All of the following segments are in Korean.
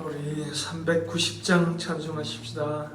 우리 390장 찬송하십시다.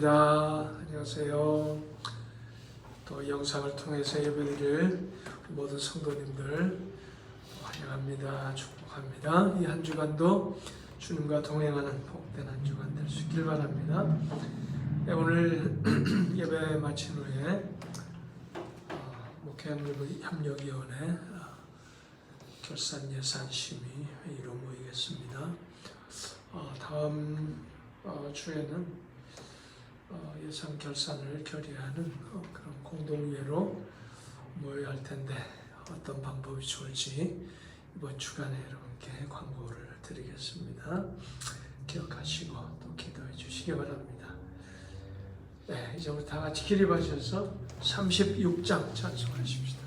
안녕하세요. 또 영상을 통해서 예배드릴 모든 성도님들 환영합니다. 축복합니다. 이 한 주간도 주님과 동행하는 복된 한 주간 될 수 있길 바랍니다. 오늘 예배 마친 후에 목회협력위원회 결산 예산 심의 회의로 모이겠습니다. 다음 주에는 예산 결산을 결의하는 그런 공동회로 모여야 할 텐데 어떤 방법이 좋을지 이번 주간에 여러분께 광고를 드리겠습니다. 기억하시고 또 기도해 주시기 바랍니다. 네, 이제 우리 다 같이 기립하셔서 36장 찬송하십시다.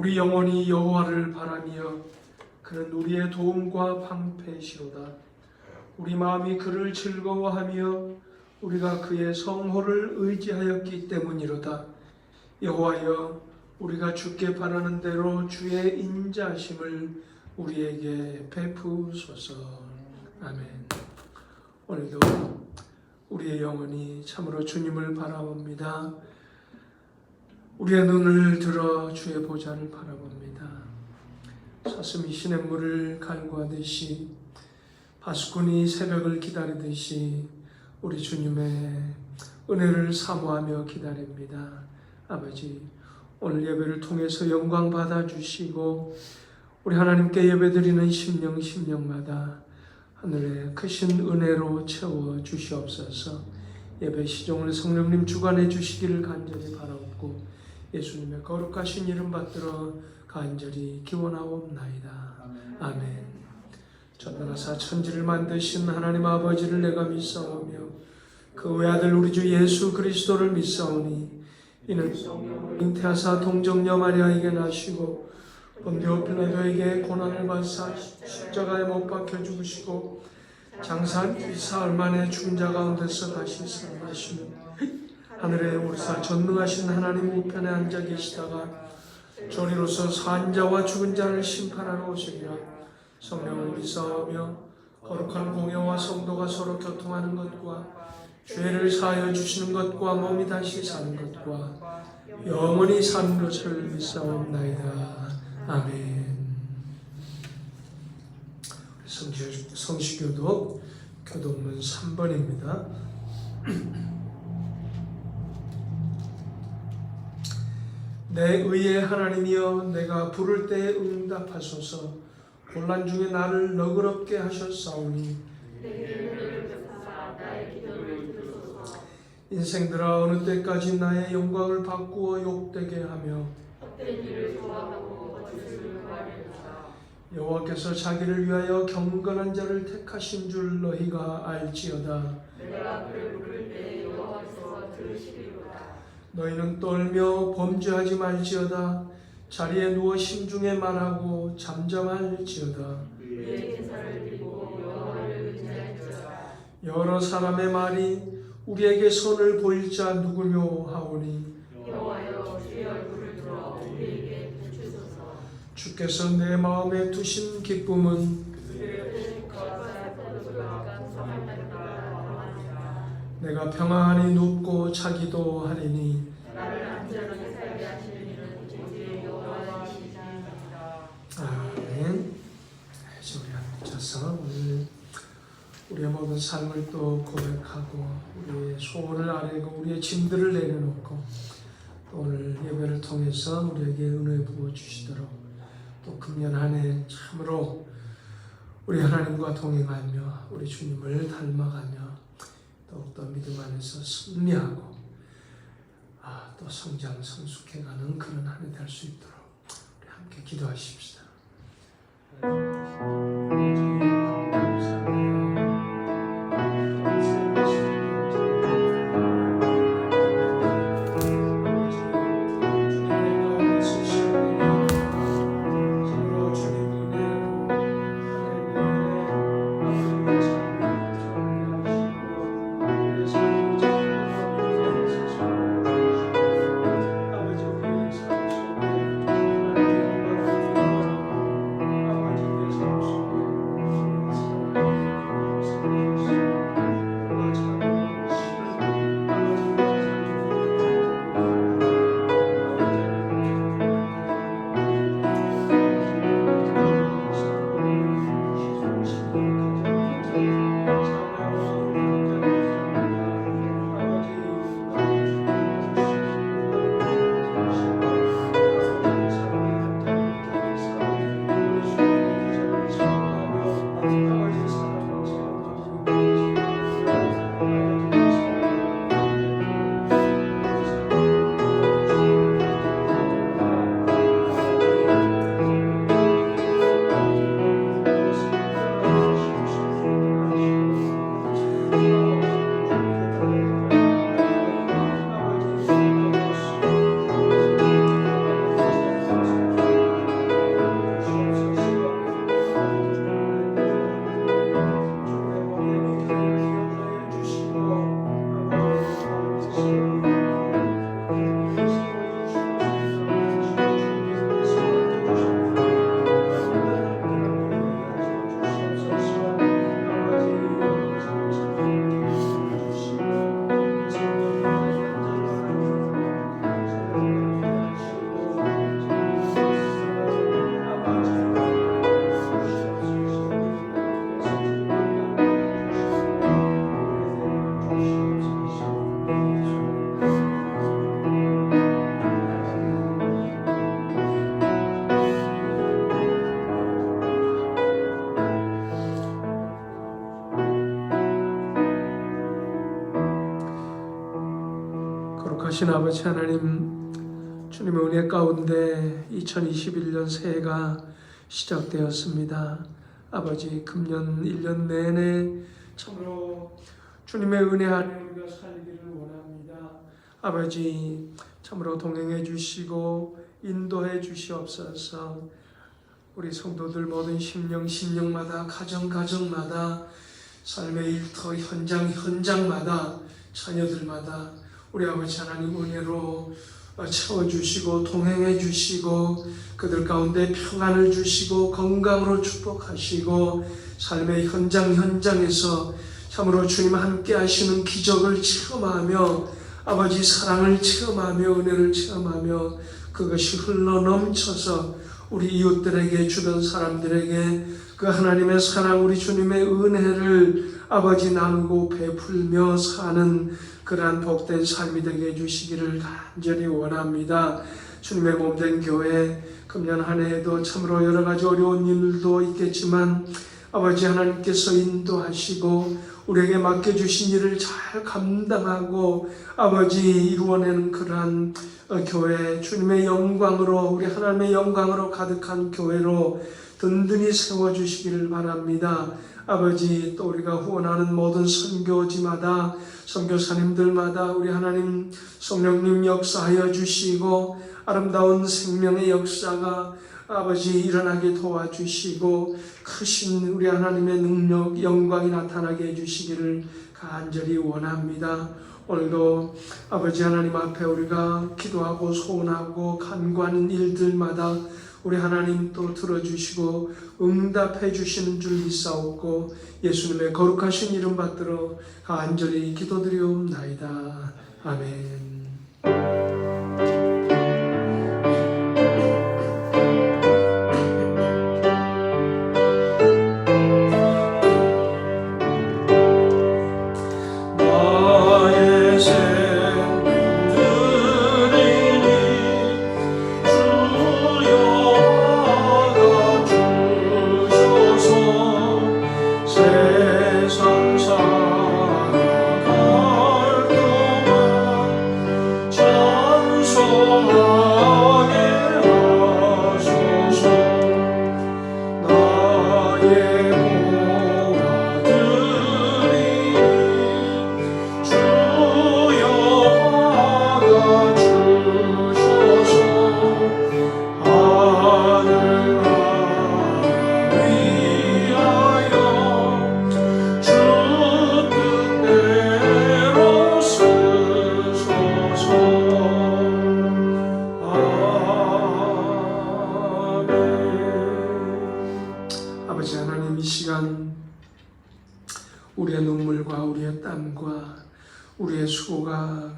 우리 영혼이 여호와를 바라며 그는 우리의 도움과 방패시로다. 우리 마음이 그를 즐거워하며 우리가 그의 성호를 의지하였기 때문이로다. 여호와여, 우리가 주께 바라는 대로 주의 인자심을 우리에게 베푸소서. 아멘. 오늘도 우리의 영혼이 참으로 주님을 바라봅니다. 우리의 눈을 들어 주의 보좌를 바라봅니다. 사슴이 시냇물을 갈구하듯이, 파수꾼이 새벽을 기다리듯이 우리 주님의 은혜를 사모하며 기다립니다. 아버지, 오늘 예배를 통해서 영광 받아주시고 우리 하나님께 예배드리는 심령마다 하늘의 크신 은혜로 채워주시옵소서. 예배 시종을 성령님 주관해 주시기를 간절히 바라옵고 예수님의 거룩하신 이름 받들어 간절히 기원하옵나이다. 아멘. 전능하사 천지를 만드신 하나님 아버지를 내가 믿사오며 그 외아들 우리 주 예수 그리스도를 믿사오니 이는 잉태하사 동정녀 마리아에게 나시고 본디오 빌라도에게 고난을 받사 십자가에 못 박혀 죽으시고 장사한 뒤 사흘 만에 죽은 자 가운데서 다시 살아나시는 하늘에 오르사 전능하신 하나님 우편에 앉아 계시다가 저리로서 산 자와 죽은 자를 심판하러 오시리라. 성령을 믿사오며 거룩한 공회와 성도가 서로 교통하는 것과 죄를 사하여 주시는 것과 몸이 다시 사는 것과 영원히 사는 것을 믿사옵나이다. 아멘. 성시교독 교독문 3번입니다. 내 의의 하나님이여, 내가 부를 때 응답하소서. 곤란 중에 나를 너그럽게 하셨사오니 인생들아, 어느 때까지 나의 영광을 바꾸어 욕되게 하며 여호와께서 자기를 위하여 경건한 자를 택하신 줄 너희가 알지어다. 너희는 떨며 범죄하지 말지어다. 자리에 누워 심중에 말하고 잠잠할지어다. 여러 사람의 말이 우리에게 선을 보일 자 누구뇨 하오니 주께서 내 마음에 두신 기쁨은 내가 평안히 눕고 자기도 하리니. 아멘. 이제 우리 앉아서 오늘 우리의 모든 삶을 또 고백하고 우리의 소원을 아뢰고 우리의 짐들을 내려놓고 또 오늘 예배를 통해서 우리에게 은혜 부어주시도록 또 금년 한 해 참으로 우리 하나님과 동행하며 우리 주님을 닮아가며 더욱더 믿음 안에서 승리하고 또 성장 성숙해가는 그런 한 해 될 수 있도록 우리 함께 기도하십시다. 살아계신 아버지 하나님, 주님의 은혜 가운데 2021년 새해가 시작되었습니다. 아버지, 금년 1년 내내 참으로 주님의 은혜 안에 우리가 살기를 원합니다. 아버지, 참으로 동행해 주시고 인도해 주시옵소서. 우리 성도들 모든 심령마다 가정마다 삶의 일터 현장마다 자녀들마다 우리 아버지 하나님 은혜로 채워주시고 동행해 주시고 그들 가운데 평안을 주시고 건강으로 축복하시고 삶의 현장에서 참으로 주님 함께 하시는 기적을 체험하며 아버지 사랑을 체험하며 은혜를 체험하며 그것이 흘러넘쳐서 우리 이웃들에게 주변 사람들에게 그 하나님의 사랑 우리 주님의 은혜를 아버지 나누고 베풀며 사는 그러한 복된 삶이 되게 해주시기를 간절히 원합니다. 주님의 몸된 교회 금년 한 해에도 참으로 여러 가지 어려운 일도 있겠지만 아버지 하나님께서 인도하시고 우리에게 맡겨주신 일을 잘 감당하고 아버지 이루어내는 그러한 교회 주님의 영광으로 우리 하나님의 영광으로 가득한 교회로 든든히 세워주시기를 바랍니다. 아버지 또 우리가 후원하는 모든 선교지마다 선교사님들마다 우리 하나님 성령님 역사하여 주시고 아름다운 생명의 역사가 아버지 일어나게 도와주시고 크신 우리 하나님의 능력 영광이 나타나게 해주시기를 간절히 원합니다. 오늘도 아버지 하나님 앞에 우리가 기도하고 소원하고 간구하는 일들마다 우리 하나님 또 들어주시고 응답해 주시는 줄 믿사옵고 예수님의 거룩하신 이름 받들어 간절히 기도드리옵나이다. 아멘. 아버지 하나님 이 시간 우리의 눈물과 우리의 땀과 우리의 수고가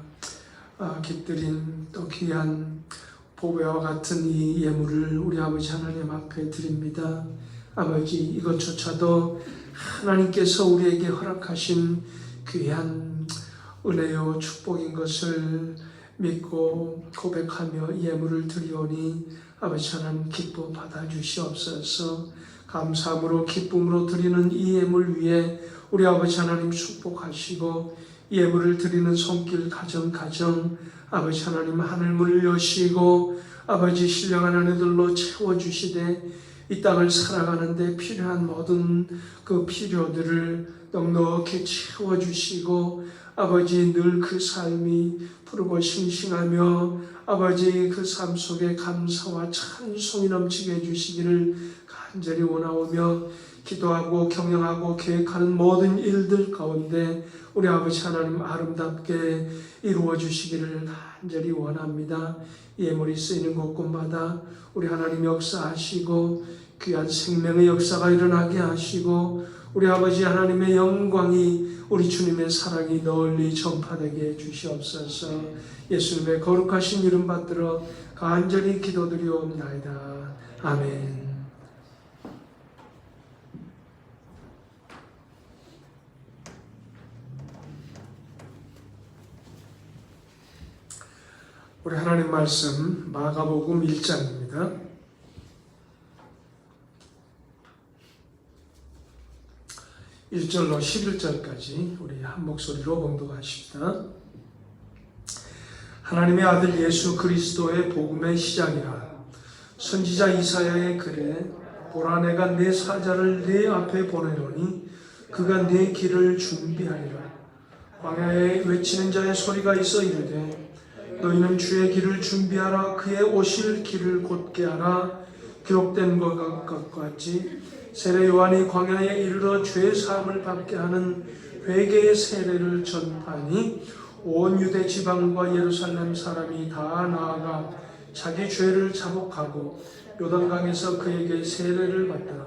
깃들인 또 귀한 보배와 같은 이 예물을 우리 아버지 하나님 앞에 드립니다. 아버지 이것조차도 하나님께서 우리에게 허락하신 귀한 은혜요 축복인 것을 믿고 고백하며 이 예물을 드리오니 아버지 하나님 기뻐 받아주시옵소서. 감사함으로 기쁨으로 드리는 이 예물 위에 우리 아버지 하나님 축복하시고 이 예물을 드리는 손길 가정 아버지 하나님 하늘문을 여시고 아버지 신령한 아내들로 채워주시되 이 땅을 살아가는데 필요한 모든 그 필요들을 넉넉히 채워주시고 아버지 늘 그 삶이 푸르고 싱싱하며 아버지 그 삶 속에 감사와 찬송이 넘치게 해주시기를 간절히 원하오며 기도하고 경영하고 계획하는 모든 일들 가운데 우리 아버지 하나님 아름답게 이루어 주시기를 간절히 원합니다. 예물이 쓰이는 곳곳마다 우리 하나님 역사하시고 귀한 생명의 역사가 일어나게 하시고 우리 아버지 하나님의 영광이 우리 주님의 사랑이 널리 전파되게 해주시옵소서. 예수님의 거룩하신 이름 받들어 간절히 기도드리옵나이다. 아멘. 우리 하나님 말씀 마가복음 1장입니다. 1절로 11절까지 우리 한 목소리로 봉독하십니다. 하나님의 아들 예수 그리스도의 복음의 시작이라. 선지자 이사야의 글에 보라 내가 내 사자를 네 앞에 보내노니 그가 네 길을 준비하리라. 광야에 외치는 자의 소리가 있어 이르되 너희는 주의 길을 준비하라. 그의 오실 길을 곧게 하라. 기록된 것과 같이 세례 요한이 광야에 이르러 죄 사함을 받게 하는 회개의 세례를 전파하니 온 유대 지방과 예루살렘 사람이 다 나아가 자기 죄를 자복하고 요단강에서 그에게 세례를 받더라.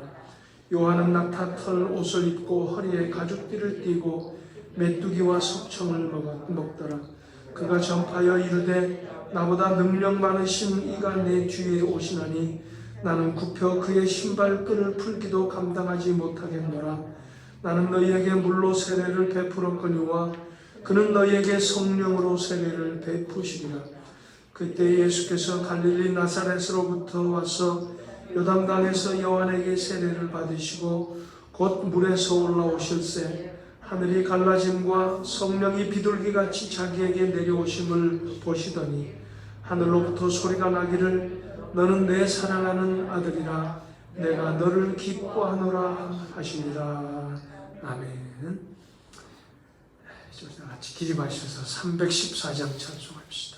요한은 낙타털 옷을 입고 허리에 가죽띠를 띠고 메뚜기와 석청을 먹더라. 그가 전파하여 이르되 나보다 능력 많으신 이가 내 뒤에 오시나니 나는 굽혀 그의 신발끈을 풀기도 감당하지 못하겠노라. 나는 너희에게 물로 세례를 베풀었거니와 그는 너희에게 성령으로 세례를 베푸시리라. 그때 예수께서 갈릴리 나사렛으로부터 와서 요단강에서 요한에게 세례를 받으시고 곧 물에서 올라오실새 하늘이 갈라짐과 성령이 비둘기같이 자기에게 내려오심을 보시더니 하늘로부터 소리가 나기를 너는 내 사랑하는 아들이라 내가 너를 기뻐하노라 하시니라. 아멘. 같이 기립하셔서 314장 찬송합시다.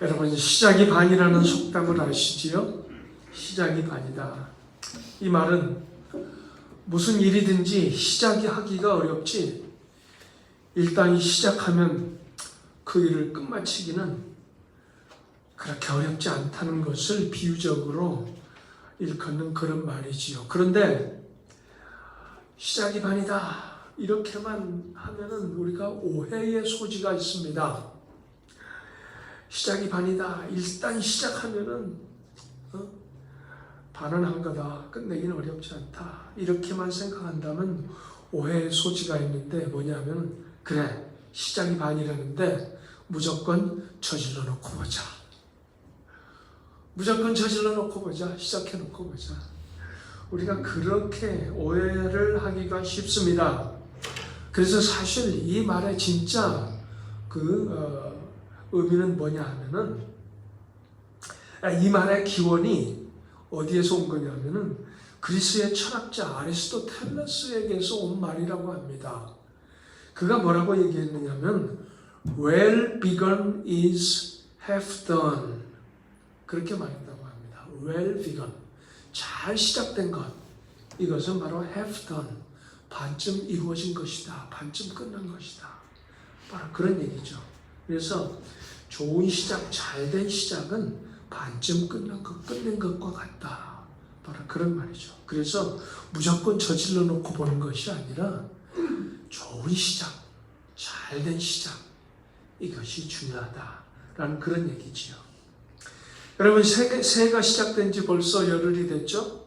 여러분 시작이 반이라는 속담을 아시지요? 시작이 반이다. 이 말은 무슨 일이든지 시작이 하기가 어렵지 일단 시작하면 그 일을 끝마치기는 그렇게 어렵지 않다는 것을 비유적으로 일컫는 그런 말이지요. 그런데 시작이 반이다 이렇게만 하면은 우리가 오해의 소지가 있습니다. 시작이 반이다. 일단 시작하면은 반은 한 거다. 끝내기는 어렵지 않다. 이렇게만 생각한다면 오해의 소지가 있는데 뭐냐면 그래 시작이 반이라는데 무조건 저질러 놓고 보자. 무조건 저질러 놓고 보자. 시작해 놓고 보자. 우리가 그렇게 오해를 하기가 쉽습니다. 그래서 사실 이 말의 진짜 의미는 뭐냐 하면은 이 말의 기원이 어디에서 온 거냐면은 그리스의 철학자 아리스토텔레스에게서 온 말이라고 합니다. 그가 뭐라고 얘기했느냐면 well begun is half done 그렇게 말했다고 합니다. well begun 잘 시작된 것 이것은 바로 half done 반쯤 이루어진 것이다. 반쯤 끝난 것이다. 바로 그런 얘기죠. 그래서 좋은 시작, 잘된 시작은 반쯤 끝낸 것과 같다. 바로 그런 말이죠. 그래서 무조건 저질러 놓고 보는 것이 아니라 좋은 시작, 잘된 시작, 이것이 중요하다라는 그런 얘기지요. 여러분, 새해가 시작된 지 벌써 열흘이 됐죠?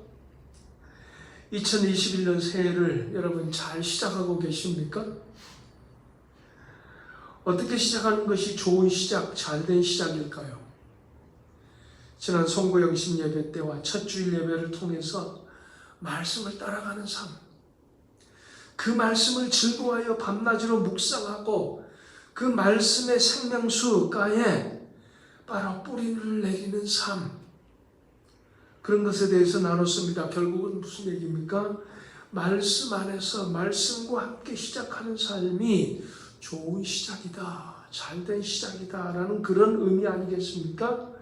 2021년 새해를 여러분 잘 시작하고 계십니까? 어떻게 시작하는 것이 좋은 시작, 잘된 시작일까요? 지난 송구영신 예배 때와 첫 주일 예배를 통해서 말씀을 따라가는 삶, 그 말씀을 즐거워하여 밤낮으로 묵상하고 그 말씀의 생명수가에 바로 뿌리를 내리는 삶, 그런 것에 대해서 나눴습니다. 결국은 무슨 얘기입니까? 말씀 안에서 말씀과 함께 시작하는 삶이 좋은 시작이다, 잘된 시작이다 라는 그런 의미 아니겠습니까?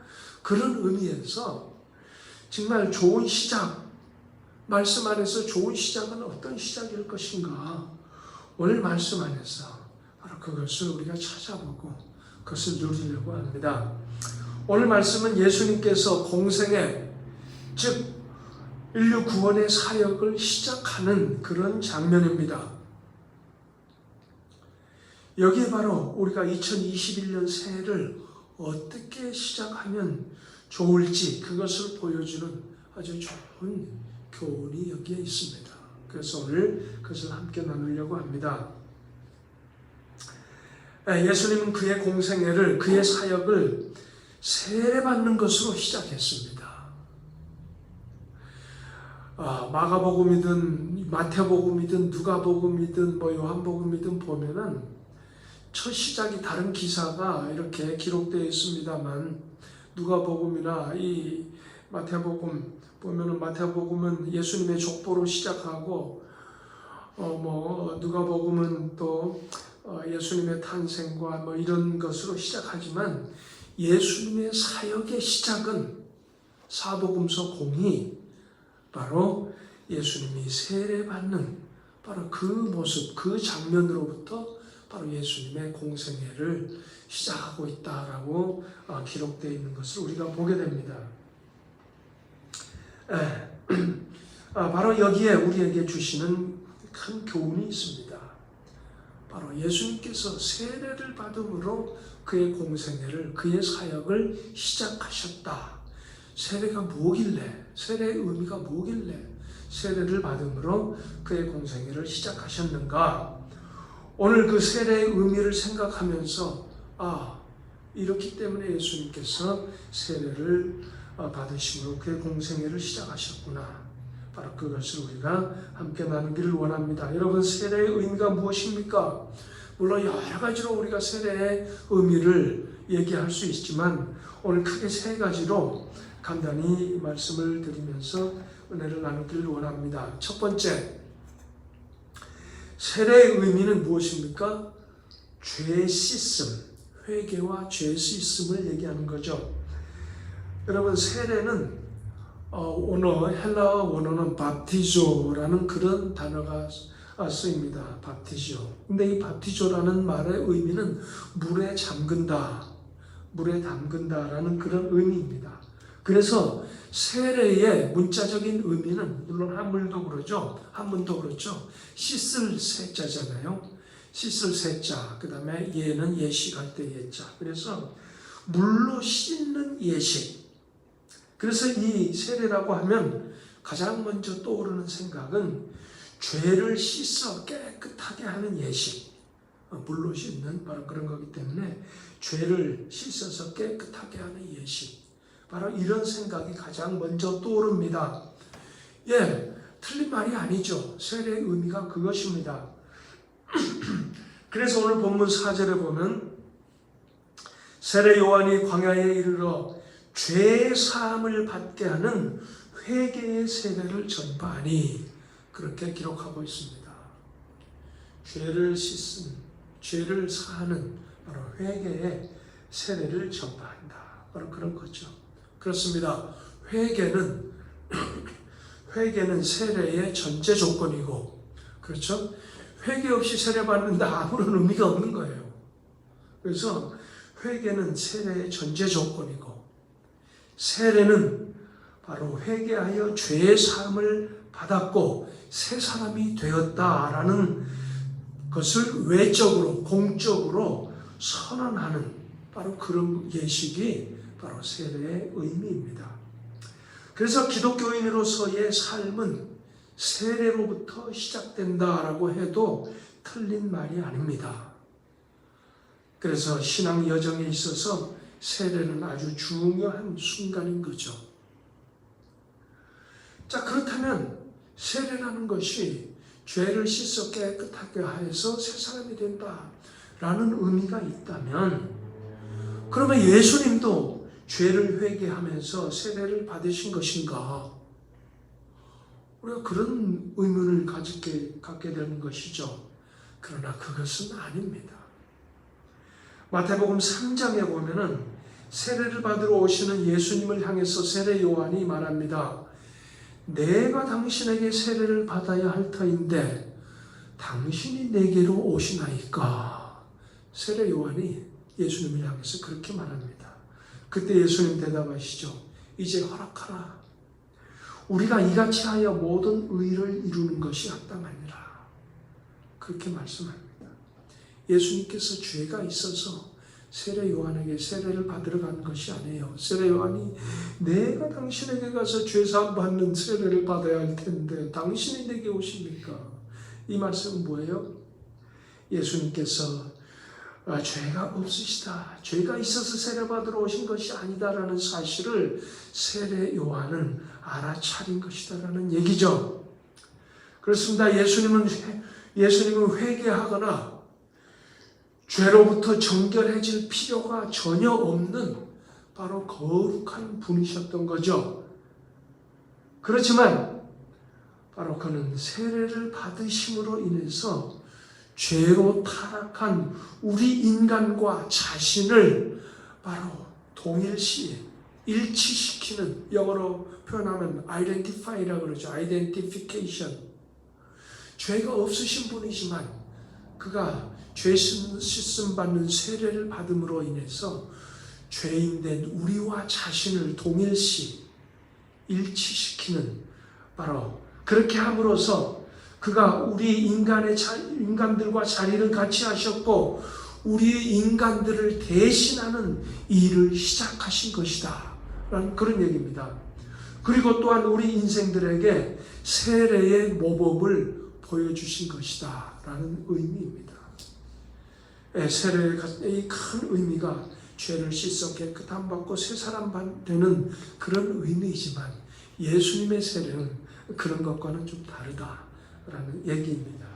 그런 의미에서 정말 좋은 시작, 말씀 안에서 좋은 시작은 어떤 시작일 것인가? 오늘 말씀 안에서 바로 그것을 우리가 찾아보고 그것을 누리려고 합니다. 오늘 말씀은 예수님께서 공생애, 즉 인류 구원의 사역을 시작하는 그런 장면입니다. 여기에 바로 우리가 2021년 새해를 어떻게 시작하면 좋을지 그것을 보여주는 아주 좋은 교훈이 여기에 있습니다. 그래서 오늘 그것을 함께 나누려고 합니다. 예수님은 그의 공생애를, 그의 사역을 세례받는 것으로 시작했습니다. 마가복음이든 마태복음이든 누가복음이든 요한복음이든 보면은 첫 시작이 다른 기사가 이렇게 기록되어 있습니다만, 누가복음이나 이 마태복음 보면은 마태복음은 예수님의 족보로 시작하고 누가복음은 또 예수님의 탄생과 이런 것으로 시작하지만 예수님의 사역의 시작은 사복음서 공이 바로 예수님이 세례받는 바로 그 모습, 그 장면으로부터 바로 예수님의 공생애를 시작하고 있다라고 기록되어 있는 것을 우리가 보게 됩니다. 바로 여기에 우리에게 주시는 큰 교훈이 있습니다. 바로 예수님께서 세례를 받음으로 그의 공생애를, 그의 사역을 시작하셨다. 세례가 뭐길래, 세례의 의미가 뭐길래 세례를 받음으로 그의 공생애를 시작하셨는가? 오늘 그 세례의 의미를 생각하면서 이렇기 때문에 예수님께서 세례를 받으심으로 그의 공생애를 시작하셨구나. 바로 그것을 우리가 함께 나누기를 원합니다. 여러분, 세례의 의미가 무엇입니까? 물론 여러 가지로 우리가 세례의 의미를 얘기할 수 있지만 오늘 크게 세 가지로 간단히 말씀을 드리면서 은혜를 나누기를 원합니다. 첫 번째, 세례의 의미는 무엇입니까? 죄 씻음, 회개와 죄 씻음을 얘기하는 거죠. 여러분, 세례는 헬라어 원어는 밥티조라는 그런 단어가 쓰입니다. 밥티조. 근데 이 밥티조라는 말의 의미는 물에 잠근다, 물에 담근다라는 그런 의미입니다. 그래서 세례의 문자적인 의미는 물론 한문도 그렇죠. 씻을 세자잖아요. 씻을 세자. 그 다음에 예는 예식할 때 예자. 그래서 물로 씻는 예식. 그래서 이 세례라고 하면 가장 먼저 떠오르는 생각은 죄를 씻어 깨끗하게 하는 예식. 물로 씻는 바로 그런 거기 때문에 죄를 씻어서 깨끗하게 하는 예식. 바로 이런 생각이 가장 먼저 떠오릅니다. 틀린 말이 아니죠. 세례의 의미가 그것입니다. 그래서 오늘 본문 4절에 보면 세례 요한이 광야에 이르러 죄 사함을 받게 하는 회개의 세례를 전파하니, 그렇게 기록하고 있습니다. 죄를 씻은, 죄를 사하는 바로 회개의 세례를 전파한다. 바로 그런 거죠. 그렇습니다. 회개는 세례의 전제 조건이고, 그렇죠? 회개 없이 세례받는다 아무런 의미가 없는 거예요. 그래서 회개는 세례의 전제 조건이고, 세례는 바로 회개하여 죄의 사함을 받았고 새 사람이 되었다라는 것을 외적으로 공적으로 선언하는 바로 그런 예식이 바로 세례의 의미입니다. 그래서 기독교인으로서의 삶은 세례로부터 시작된다라고 해도 틀린 말이 아닙니다. 그래서 신앙 여정에 있어서 세례는 아주 중요한 순간인 거죠. 자, 그렇다면 세례라는 것이 죄를 씻어 깨끗하게 하여서 새 사람이 된다라는 의미가 있다면, 그러면 예수님도 죄를 회개하면서 세례를 받으신 것인가? 우리가 그런 의문을 갖게 되는 것이죠. 그러나 그것은 아닙니다. 마태복음 3장에 보면은 세례를 받으러 오시는 예수님을 향해서 세례 요한이 말합니다. 내가 당신에게 세례를 받아야 할 터인데 당신이 내게로 오시나이까? 세례 요한이 예수님을 향해서 그렇게 말합니다. 그때 예수님 대답하시죠. 이제 허락하라. 우리가 이같이 하여 모든 의를 이루는 것이 합당하니라. 그렇게 말씀합니다. 예수님께서 죄가 있어서 세례 요한에게 세례를 받으러 가는 것이 아니에요. 세례 요한이 내가 당신에게 가서 죄사함 받는 세례를 받아야 할 텐데 당신이 내게 오십니까? 이 말씀은 뭐예요? 예수님께서 죄가 없으시다, 죄가 있어서 세례 받으러 오신 것이 아니다라는 사실을 세례 요한은 알아차린 것이다라는 얘기죠. 그렇습니다. 예수님은 회개하거나 죄로부터 정결해질 필요가 전혀 없는 바로 거룩한 분이셨던 거죠. 그렇지만 바로 그는 세례를 받으심으로 인해서 죄로 타락한 우리 인간과 자신을 바로 동일시, 일치시키는, 영어로 표현하면 identify라고 그러죠. identification. 죄가 없으신 분이지만 그가 죄 씻음 받는 세례를 받음으로 인해서 죄인된 우리와 자신을 동일시, 일치시키는, 바로 그렇게 함으로써 그가 우리 인간들과 자리를 같이 하셨고 우리 인간들을 대신하는 일을 시작하신 것이다 라는 그런 얘기입니다. 그리고 또한 우리 인생들에게 세례의 모범을 보여주신 것이다 라는 의미입니다. 세례의 큰 의미가 죄를 씻어 깨끗함 받고 새 사람 되는 그런 의미이지만 예수님의 세례는 그런 것과는 좀 다르다라는 얘기입니다.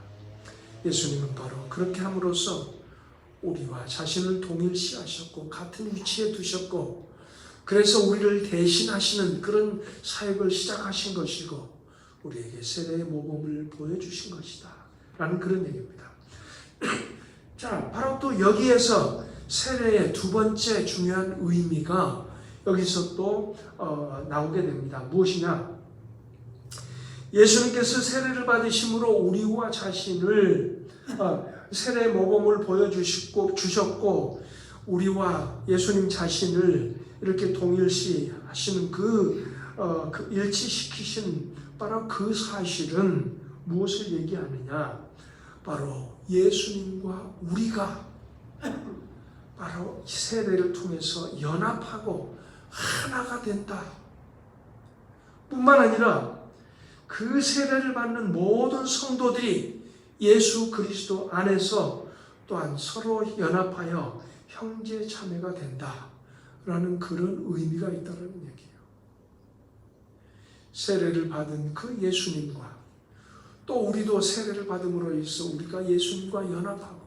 예수님은 바로 그렇게 함으로써 우리와 자신을 동일시하셨고 같은 위치에 두셨고 그래서 우리를 대신하시는 그런 사역을 시작하신 것이고 우리에게 세례의 모범을 보여주신 것이다 라는 그런 얘기입니다. 자, 바로 또 여기에서 세례의 두 번째 중요한 의미가 여기서 또 나오게 됩니다. 무엇이냐? 예수님께서 세례를 받으심으로 우리와 자신을 세례의 모범을 보여주셨고 우리와 예수님 자신을 이렇게 동일시 하시는 그 일치시키신 바로 그 사실은 무엇을 얘기하느냐? 바로 예수님과 우리가 바로 세례를 통해서 연합하고 하나가 된다. 뿐만 아니라 그 세례를 받는 모든 성도들이 예수 그리스도 안에서 또한 서로 연합하여 형제 자매가 된다라는 그런 의미가 있다는 얘기예요. 세례를 받은 그 예수님과 또 우리도 세례를 받음으로 인해서 우리가 예수님과 연합하고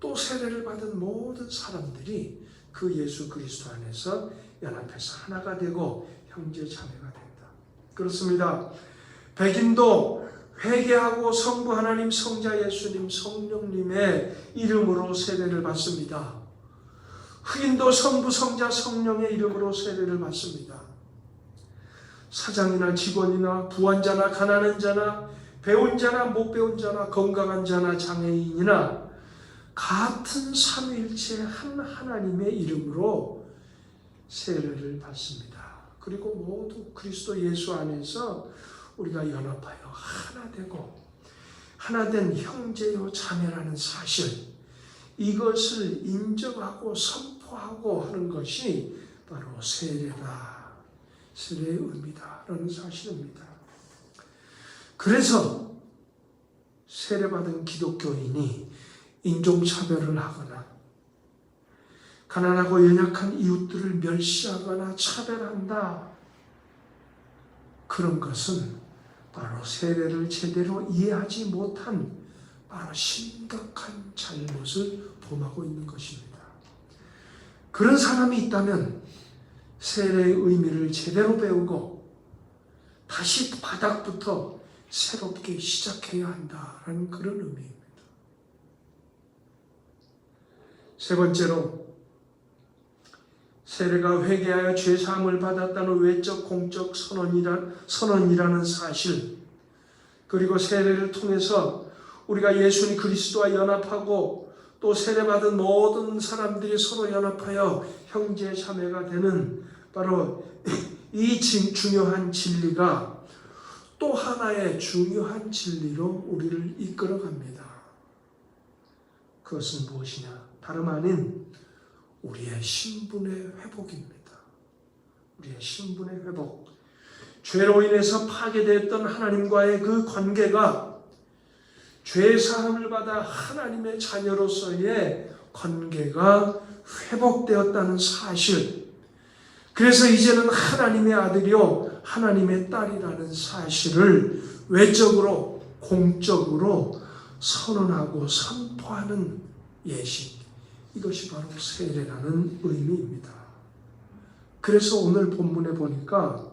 또 세례를 받은 모든 사람들이 그 예수 그리스도 안에서 연합해서 하나가 되고 형제 자매가 된다. 그렇습니다. 백인도 회개하고 성부 하나님, 성자 예수님, 성령님의 이름으로 세례를 받습니다. 흑인도 성부, 성자, 성령의 이름으로 세례를 받습니다. 사장이나 직원이나 부한자나 가난한 자나 배운 자나 못 배운 자나 건강한 자나 장애인이나 같은 삼위일체 한 하나님의 이름으로 세례를 받습니다. 그리고 모두 그리스도 예수 안에서 우리가 연합하여 하나 되고 하나된 형제요 자매라는 사실, 이것을 인정하고 선포하고 하는 것이 바로 세례다, 세례의 의미다라는 사실입니다. 그래서 세례받은 기독교인이 인종차별을 하거나 가난하고 연약한 이웃들을 멸시하거나 차별한다, 그런 것은 바로 세례를 제대로 이해하지 못한 바로 심각한 잘못을 범하고 있는 것입니다. 그런 사람이 있다면 세례의 의미를 제대로 배우고 다시 바닥부터 새롭게 시작해야 한다라는 그런 의미입니다. 세 번째로, 세례가 회개하여 죄사함을 받았다는 외적 공적 선언이라는 사실, 그리고 세례를 통해서 우리가 예수님 그리스도와 연합하고 또 세례받은 모든 사람들이 서로 연합하여 형제 자매가 되는 바로 이 중요한 진리가 또 하나의 중요한 진리로 우리를 이끌어갑니다. 그것은 무엇이냐? 다름 아닌 우리의 신분의 회복입니다. 우리의 신분의 회복. 죄로 인해서 파괴되었던 하나님과의 그 관계가 죄사함을 받아 하나님의 자녀로서의 관계가 회복되었다는 사실, 그래서 이제는 하나님의 아들이요 하나님의 딸이라는 사실을 외적으로 공적으로 선언하고 선포하는 예식, 이것이 바로 세례라는 의미입니다. 그래서 오늘 본문에 보니까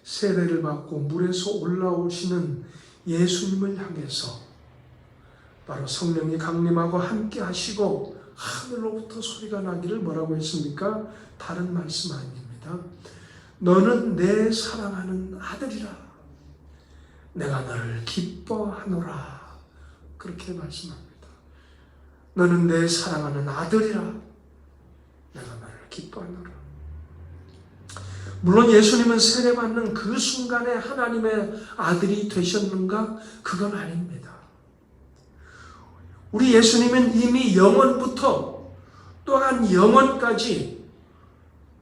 세례를 받고 물에서 올라오시는 예수님을 향해서 바로 성령이 강림하고 함께 하시고 하늘로부터 소리가 나기를 뭐라고 했습니까? 다른 말씀 아닙니다. 너는 내 사랑하는 아들이라, 내가 너를 기뻐하노라, 그렇게 말씀합니다. 너는 내 사랑하는 아들이라, 내가 너를 기뻐하노라. 물론 예수님은 세례받는 그 순간에 하나님의 아들이 되셨는가? 그건 아닙니다. 우리 예수님은 이미 영원부터 또한 영원까지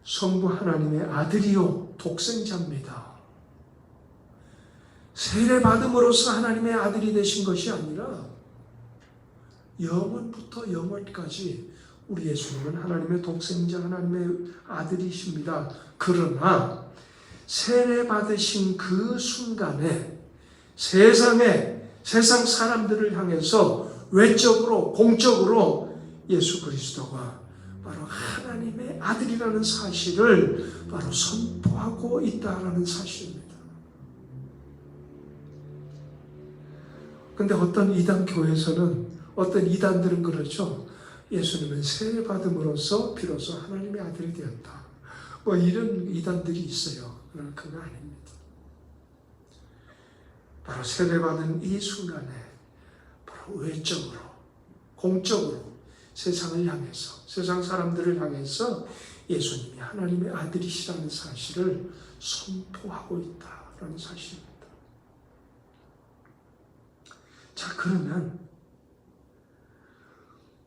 성부 하나님의 아들이요 독생자입니다. 세례받음으로써 하나님의 아들이 되신 것이 아니라 영원부터 영원까지 우리 예수님은 하나님의 독생자, 하나님의 아들이십니다. 그러나 세례받으신 그 순간에 세상 사람들을 향해서 외적으로 공적으로 예수 그리스도가 바로 하나님의 아들이라는 사실을 바로 선포하고 있다라는 사실입니다. 그런데 어떤 이단 교회에서는, 어떤 이단들은 그렇죠. 예수님은 세례받음으로써 비로소 하나님의 아들이 되었다, 뭐 이런 이단들이 있어요. 그건 그거 아닙니다. 바로 세례받은 이 순간에 바로 외적으로 공적으로 세상을 향해서, 세상 사람들을 향해서 예수님이 하나님의 아들이시라는 사실을 선포하고 있다라는 사실입니다. 자, 그러면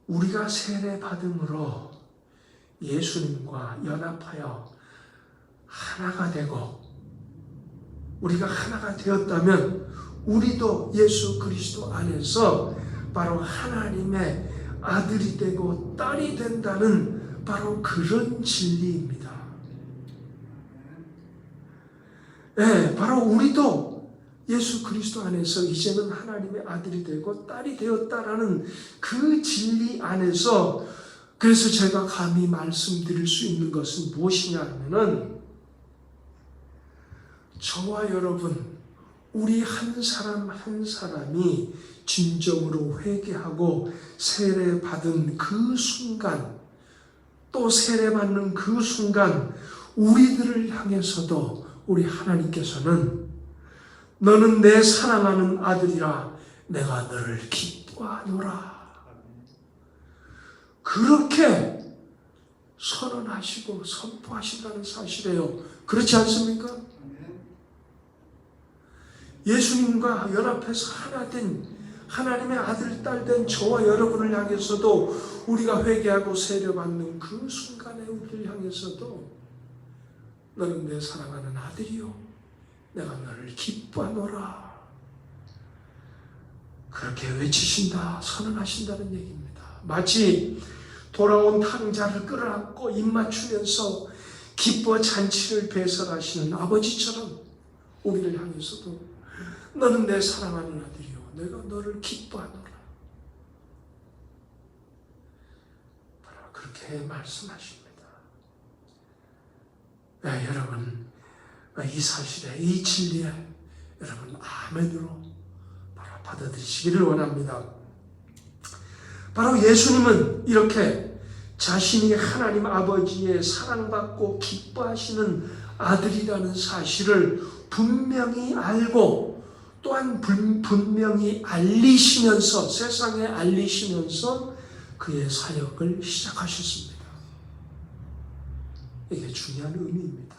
우리가 세례받음으로 예수님과 연합하여 하나가 되고 우리가 하나가 되었다면 우리도 예수 그리스도 안에서 바로 하나님의 아들이 되고 딸이 된다는 바로 그런 진리입니다. 네, 바로 우리도 예수 그리스도 안에서 이제는 하나님의 아들이 되고 딸이 되었다라는 그 진리 안에서, 그래서 제가 감히 말씀드릴 수 있는 것은 무엇이냐 하면은, 저와 여러분, 우리 한 사람 한 사람이 진정으로 회개하고 세례받은 그 순간, 또 세례받는 그 순간 우리들을 향해서도 우리 하나님께서는 너는 내 사랑하는 아들이라 내가 너를 기뻐하노라. 그렇게 선언하시고 선포하신다는 사실이에요. 그렇지 않습니까? 예수님과 연합해서 하나 된 하나님의 아들, 딸 된 저와 여러분을 향해서도 우리가 회개하고 세례받는 그 순간에 우리를 향해서도 너는 내 사랑하는 아들이요 내가 너를 기뻐하노라. 그렇게 외치신다, 선언하신다는 얘기입니다. 마치 돌아온 탕자를 끌어안고 입 맞추면서 기뻐 잔치를 배설하시는 아버지처럼 우리를 향해서도 너는 내 사랑하는 아들이요 내가 너를 기뻐하노라. 바로 그렇게 말씀하십니다. 여러분 이 사실에 이 진리에 여러분 아멘으로 바로 받아들이시기를 원합니다. 바로 예수님은 이렇게 자신이 하나님 아버지의 사랑받고 기뻐하시는 아들이라는 사실을 분명히 알고 또한 분명히 알리시면서 세상에 알리시면서 그의 사역을 시작하셨습니다. 이게 중요한 의미입니다.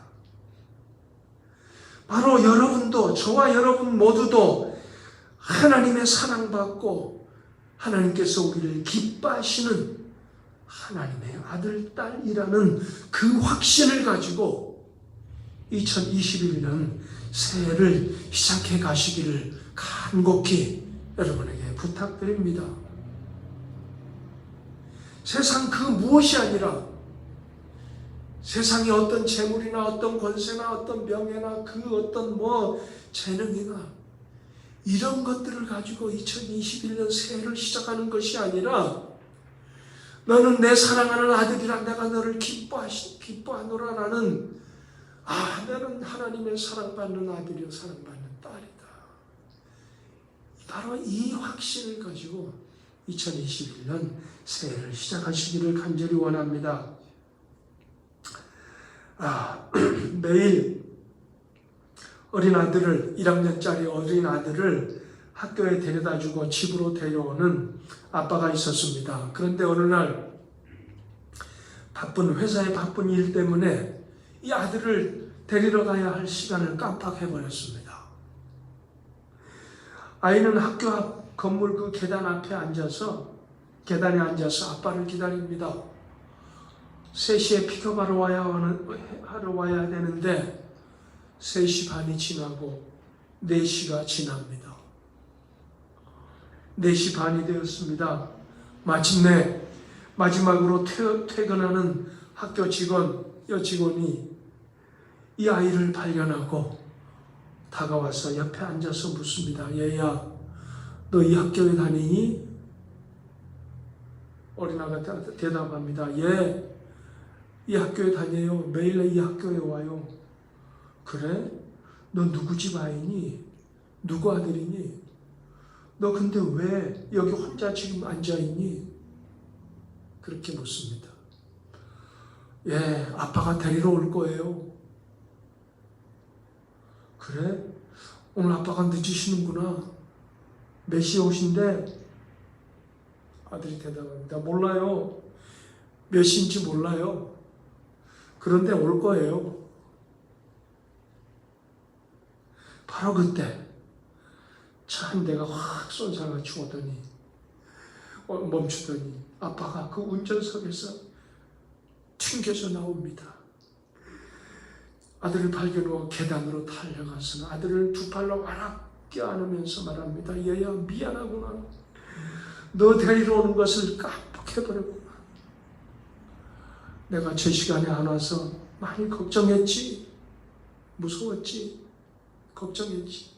바로 여러분도 저와 여러분 모두도 하나님의 사랑받고 하나님께서 우리를 기뻐하시는 하나님의 아들, 딸이라는 그 확신을 가지고 2021년 새해를 시작해 가시기를 간곡히 여러분에게 부탁드립니다. 세상 그 무엇이 아니라 세상의 어떤 재물이나 어떤 권세나 어떤 명예나 그 어떤 재능이나 이런 것들을 가지고 2021년 새해를 시작하는 것이 아니라 너는 내 사랑하는 아들이라 내가 너를 기뻐하노라라는 나는 하나님의 사랑받는 아들이요 사랑받는 딸이다. 바로 이 확신을 가지고 2021년 새해를 시작하시기를 간절히 원합니다. 매일 어린아들을 1학년짜리 어린아들을 학교에 데려다주고 집으로 데려오는 아빠가 있었습니다. 그런데 어느 날 회사의 바쁜 일 때문에 이 아들을 데리러 가야 할 시간을 깜빡해버렸습니다. 아이는 학교 앞 건물 그 계단에 앉아서 아빠를 기다립니다. 3시에 픽업하러 와야 되는데 3시 반이 지나고 4시가 지납니다. 4시 반이 되었습니다. 마침내 마지막으로 퇴근하는 학교 여직원이 이 아이를 발견하고 다가와서 옆에 앉아서 묻습니다. 얘야, 너 이 학교에 다니니? 어린아이가 대답합니다. 예, 이 학교에 다녀요. 매일 이 학교에 와요. 그래? 너 누구 집 아이니? 누구 아들이니? 너 근데 왜 여기 혼자 지금 앉아있니? 그렇게 묻습니다. 예, 아빠가 데리러 올 거예요. 그래? 오늘 아빠가 늦으시는구나. 몇 시에 오신대? 아들이 대답합니다. 몰라요. 몇 시인지 몰라요. 그런데 올 거예요. 바로 그때 참 내가 확 쏜살같이 오더니 멈추더니 아빠가 그 운전석에서 튕겨져 나옵니다. 아들을 발견하고 계단으로 달려가서 아들을 두 팔로 와락 껴안으면서 말합니다. 얘야, 미안하구나. 너 데리러 오는 것을 깜빡해버렸구나. 내가 제 시간에 안 와서 많이 걱정했지. 무서웠지. 걱정했지.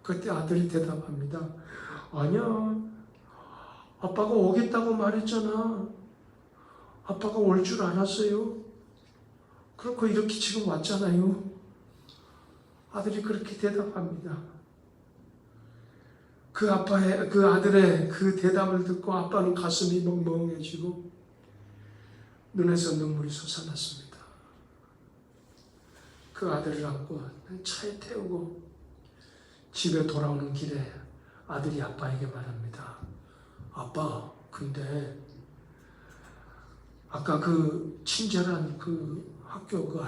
그때 아들이 대답합니다. 아니야. 아빠가 오겠다고 말했잖아. 아빠가 올 줄 알았어요. 그렇고 이렇게 지금 왔잖아요. 아들이 그렇게 대답합니다. 그 아들의 그 대답을 듣고 아빠는 가슴이 멍멍해지고 눈에서 눈물이 솟아났습니다. 그 아들을 안고 차에 태우고 집에 돌아오는 길에 아들이 아빠에게 말합니다. 아빠, 근데 아까 그 친절한 그 학교 그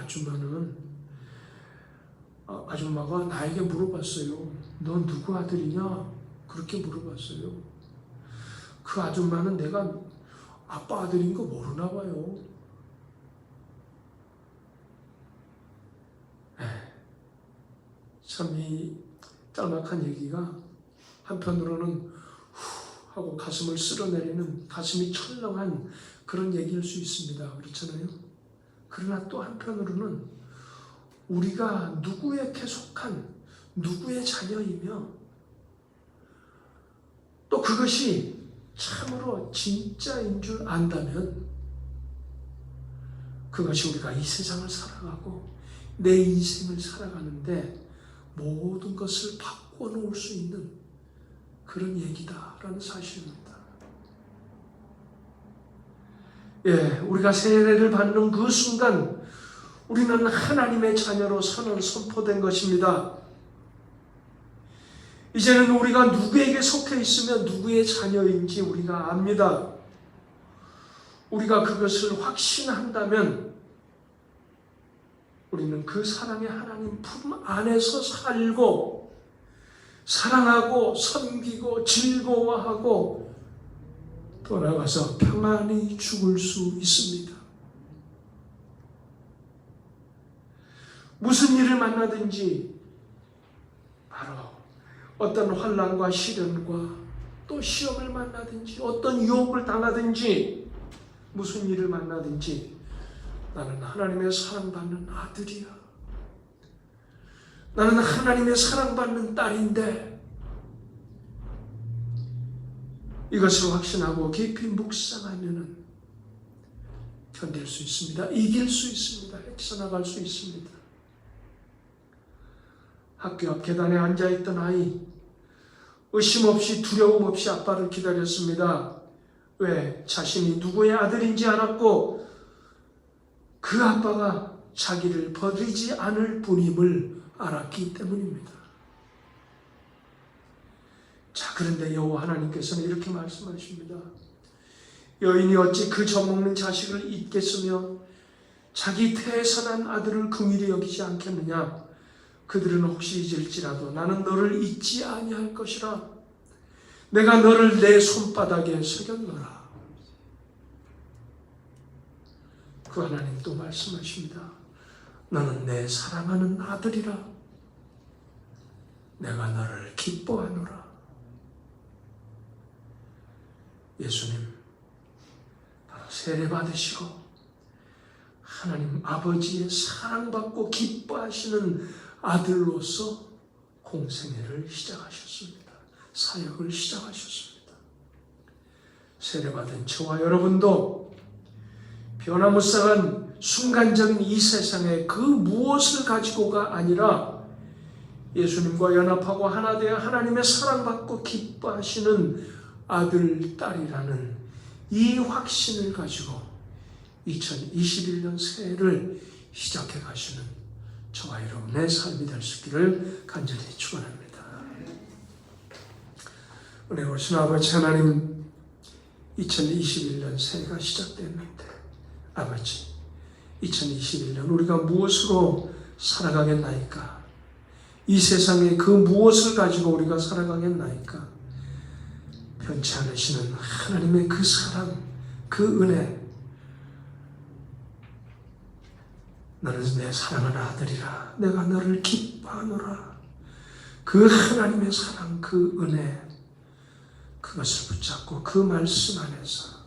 아줌마가 나에게 물어봤어요. 너 누구 아들이냐? 그렇게 물어봤어요. 그 아줌마는 내가 아빠 아들인 거 모르나 봐요. 참 이 짤막한 얘기가 한편으로는 후 하고 가슴을 쓸어내리는, 가슴이 철렁한 그런 얘기일 수 있습니다. 그렇잖아요. 그러나 또 한편으로는 우리가 누구에게 속한 누구의 자녀이며 또 그것이 참으로 진짜인 줄 안다면 그것이 우리가 이 세상을 살아가고 내 인생을 살아가는데 모든 것을 바꿔놓을 수 있는 그런 얘기다라는 사실입니다. 우리가 세례를 받는 그 순간 우리는 하나님의 자녀로 선포된 것입니다. 이제는 우리가 누구에게 속해 있으면 누구의 자녀인지 우리가 압니다. 우리가 그것을 확신한다면 우리는 그 사랑의 하나님 품 안에서 살고 사랑하고 섬기고 즐거워하고 돌아가서 평안히 죽을 수 있습니다. 무슨 일을 만나든지 바로 어떤 환난과 시련과 또 시험을 만나든지 어떤 유혹을 당하든지 무슨 일을 만나든지 나는 하나님의 사랑받는 아들이야. 나는 하나님의 사랑받는 딸인데 이것을 확신하고 깊이 묵상하면 견딜 수 있습니다. 이길 수 있습니다. 헤쳐나갈 수 있습니다. 학교 앞 계단에 앉아있던 아이, 의심 없이 두려움 없이 아빠를 기다렸습니다. 왜? 자신이 누구의 아들인지 알았고 그 아빠가 자기를 버리지 않을 분임을 알았기 때문입니다. 자, 그런데 여호와 하나님께서는 이렇게 말씀하십니다. 여인이 어찌 그 젖먹는 자식을 잊겠으며 자기 태에서 난 아들을 긍휼히 여기지 않겠느냐? 그들은 혹시 잊을지라도 나는 너를 잊지 아니할 것이라. 내가 너를 내 손바닥에 새겼노라. 그 하나님 또 말씀하십니다. 너는 내 사랑하는 아들이라. 내가 너를 기뻐하노라. 예수님 바로 세례 받으시고 하나님 아버지의 사랑받고 기뻐하시는 아들로서 공생애를 시작하셨습니다. 사역을 시작하셨습니다. 세례받은 저와 여러분도 변화무쌍한 순간적인 이 세상에 그 무엇을 가지고가 아니라 예수님과 연합하고 하나 되어 하나님의 사랑받고 기뻐하시는 아들, 딸이라는 이 확신을 가지고 2021년 새해를 시작해 가시는 저와 여러분의 삶이 될 수 있기를 간절히 축원합니다. 은혜로우신 아버지 하나님, 2021년 새해가 시작됐는데 아버지, 2021년 우리가 무엇으로 살아가겠나이까? 이 세상에 그 무엇을 가지고 우리가 살아가겠나이까? 변치 않으시는 하나님의 그 사랑, 그 은혜, 너는 내 사랑하는 아들이라. 내가 너를 기뻐하노라. 그 하나님의 사랑, 그 은혜, 그것을 붙잡고 그 말씀 안에서,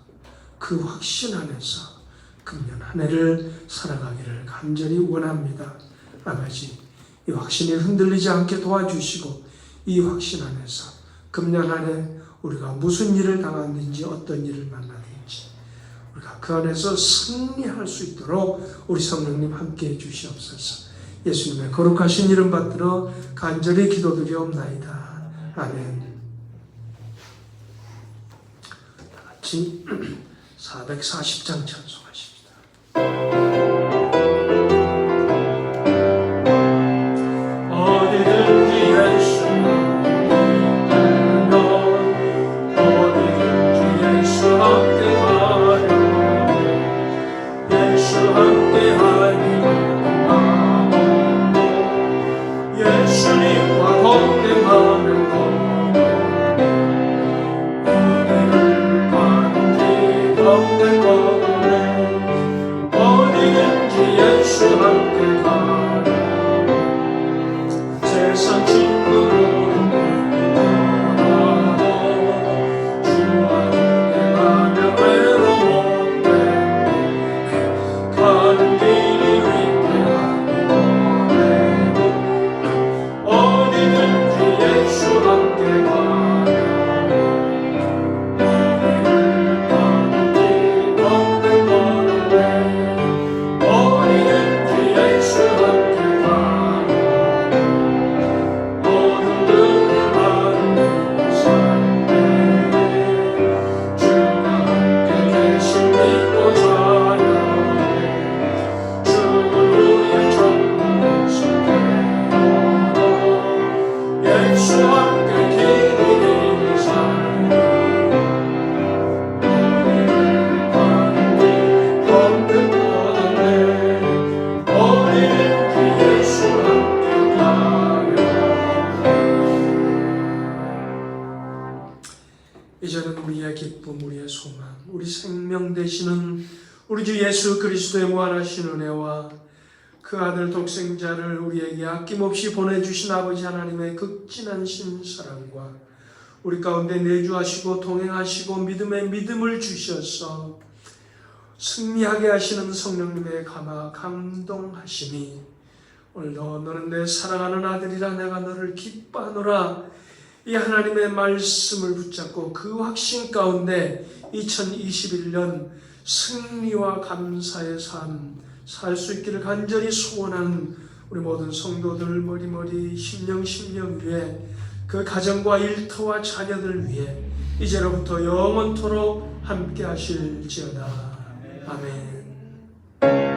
그 확신 안에서 금년 한 해를 살아가기를 간절히 원합니다. 아버지, 이 확신이 흔들리지 않게 도와주시고 이 확신 안에서 금년 한 해 우리가 무슨 일을 당하는지 어떤 일을 만나든지 우리가 그 안에서 승리할 수 있도록 우리 성령님 함께해 주시옵소서. 예수님의 거룩하신 이름 받들어 간절히 기도드리옵나이다. 아멘. 다 같이 440장 찬송하십니다. 어디든지 예수 걷는 거네 어디든지 예수 함께 가려 세상 친구로는 떠나도 주와 함께 가면 외로운데 가는 길이 위태하고 어디든지 예수 함께 가려 이제는 우리의 기쁨, 우리의 소망, 우리 생명 되시는 우리 주 예수 그리스도의 무한하신 은혜와 그 아들 독생자를 우리에게 아낌없이 보내주신 아버지 하나님의 극진하신 사랑과 우리 가운데 내주하시고 동행하시고 믿음의 믿음을 주셔서 승리하게 하시는 성령님의 감동하심이 오늘도 너는 내 사랑하는 아들이라 내가 너를 기뻐하노라 이 하나님의 말씀을 붙잡고 그 확신 가운데 2021년 승리와 감사의 삶 살 수 있기를 간절히 소원하는 우리 모든 성도들 머리머리 심령 위에 그 가정과 일터와 자녀들 위해 이제로부터 영원토록 함께 하실지어다. 아멘.